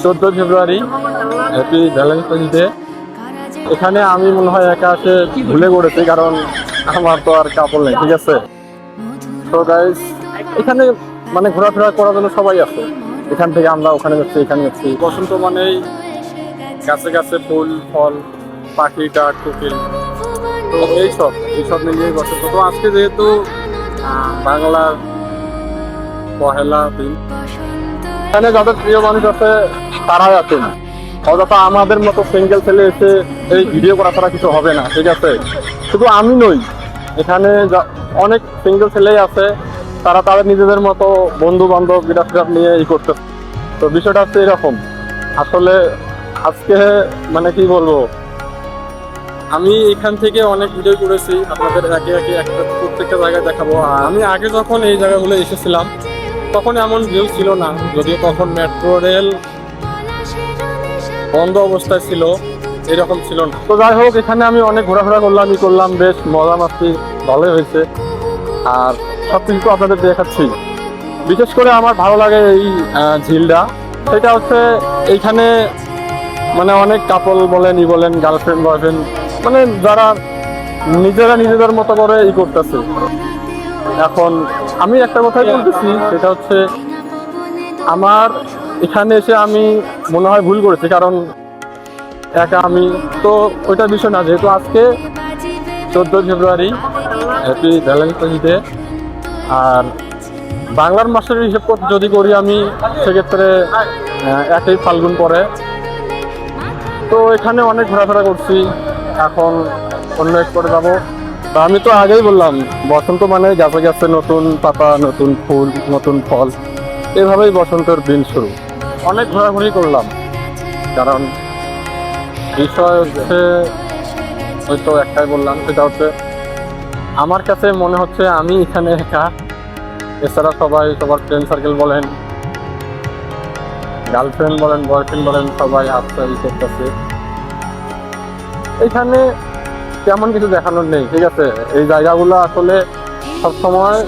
14 ফেব্রুয়ারি happy Valentine's day. এখানে আমি মনে হয় একা এসে ভুলে পড়েছি, কারণ আমার তো আর কাপড় নেই, ঠিক আছে। তো গাইস, এখানে মানে ঘোরাফেরা করার জন্য সবাই আছে। এখান থেকে আমরা ওখানে যাচ্ছি, এখানে যাচ্ছি। বসন্ত মানেই গাছে গাছে ফুল ফল, পাখি ডাক কোকিল, তো এইসব মিলিয়ে বসন্ত। তো আজকে যেহেতু বাংলার পহেলা দিন, এখানে যাদের প্রিয় মানুষ আছে তারাই আছেন। অযথা আমাদের মতো সিঙ্গেল ছেলে এসে এই ভিডিও করা ছাড়া কিছু হবে না, ঠিক আছে। শুধু আমি নই, এখানে অনেক সিঙ্গেল ছেলেই আছে, তারা তাদের নিজেদের মতো বন্ধু বান্ধব বিরাট নিয়ে করতেছে। তো বিষয়টা হচ্ছে এরকম। আসলে আজকে মানে কি বলবো, আমি এখান থেকে অনেক ভিডিও করেছি, আপনাদের একে একে একটা প্রত্যেকটা জায়গায় দেখাবো। আর আমি আগে যখন এই জায়গাগুলো এসেছিলাম তখন এমন ভিউ ছিল না, যদিও তখন মেট্রো রেল বন্ধ অবস্থায় ছিল, এরকম ছিল না। তো যাই হোক, এখানে আমি অনেক ঘোরাফেরা করলাম, বেশ মজা মাস্তি ভালোই হয়েছে। আর সব কিছু আপনাদের দেখাচ্ছি। বিশেষ করে আমার ভালো লাগে এই ঝিলটা, সেটা হচ্ছে এইখানে মানে অনেক কাপল বলেন গার্লফ্রেন্ড বয়ফ্রেন্ড, মানে যারা নিজেদের মতো করে করতেছে। এখন আমি একটা কথাই বলতেছি, সেটা হচ্ছে আমার এখানে এসে আমি মনে হয় ভুল করেছি, কারণ একা আমি তো ওইটা বিষয় না। যেহেতু আজকে 14 ফেব্রুয়ারি হ্যাপি ভ্যালেন্টাইন্স ডে, আর বাংলার মাসের হিসেব যদি করি আমি, সেক্ষেত্রে 1 ফাল্গুন পরে। তো এখানে অনেক ঘোরাফেরা করছি, এখন অন্য এক করে যাবো। তা আমি তো আগেই বললাম, বসন্ত মানে গাছে গাছে নতুন পাতা, নতুন ফুল, নতুন ফল, এভাবেই বসন্তের দিন শুরু। অনেক ঘোরাঘুরি করলাম, কারণ বিষয় হচ্ছে হয়তো একটাই বললাম, সেটা হচ্ছে আমার কাছে মনে হচ্ছে আমি এখানে একা। এছাড়া সবাই সবার ফ্রেন্ড সার্কেল বলেন, গার্লফ্রেন্ড বলেন, বয়ফ্রেন্ড বলেন, সবাই আফসারি করতেছে। এখানে তেমন কিছু দেখানোর নেই, ঠিক আছে। এই জায়গাগুলো আসলে সবসময়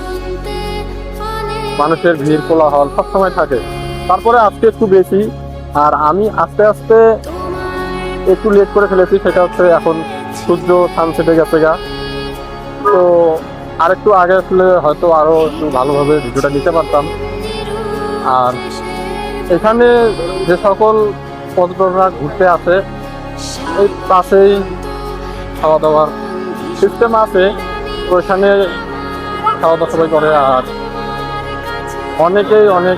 মানুষের ভিড় কোলাহল সবসময় থাকে। তারপরে আজকে একটু বেশি, আর আমি আস্তে আস্তে একটু লেট করে ফেলেছি। সেটা হচ্ছে এখন সূর্য সানসেটে গেছে গা। তো আরেকটু আগে আসলে হয়তো আরো একটু ভালোভাবে ভিডিওটা নিতে পারতাম। আর এখানে যে সকল পর্যটকরা ঘুরতে আসে, এই পাশেই খাওয়া দাওয়ার সিস্টেম আছে, তো এখানে খাওয়া দাওয়া সবাই করে। আর অনেকেই অনেক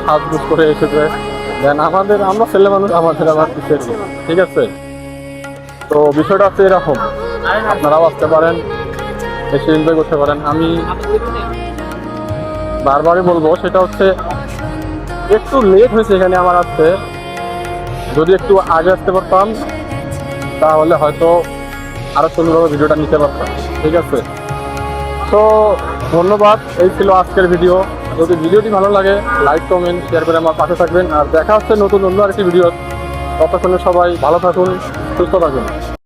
সাজগুজ করে এসেছে। দেন আমরা ছেলে মানুষ, আমাদের আবার কিসের, ঠিক আছে। তো বিষয়টা হচ্ছে এরকম, আপনারাও আসতে পারেন, এসে এনজয় করতে পারেন। আমি বারবারই বলবো, সেটা হচ্ছে একটু লেট হয়েছে এখানে আমার আসতে। যদি একটু আগে আসতে পারতাম তাহলে হয়তো আরো সুন্দরভাবে ভিডিওটা নিতে পারতাম, ঠিক আছে। তো ধন্যবাদ, এই ছিল আজকের ভিডিও। যদি ভিডিওটি ভালো লাগে লাইক কমেন্ট শেয়ার করে আমার পাশে থাকবেন। আর দেখা হচ্ছে নতুন অন্য আরেকটি ভিডিও। ততক্ষণে সবাই ভালো থাকুন, সুস্থ থাকুন।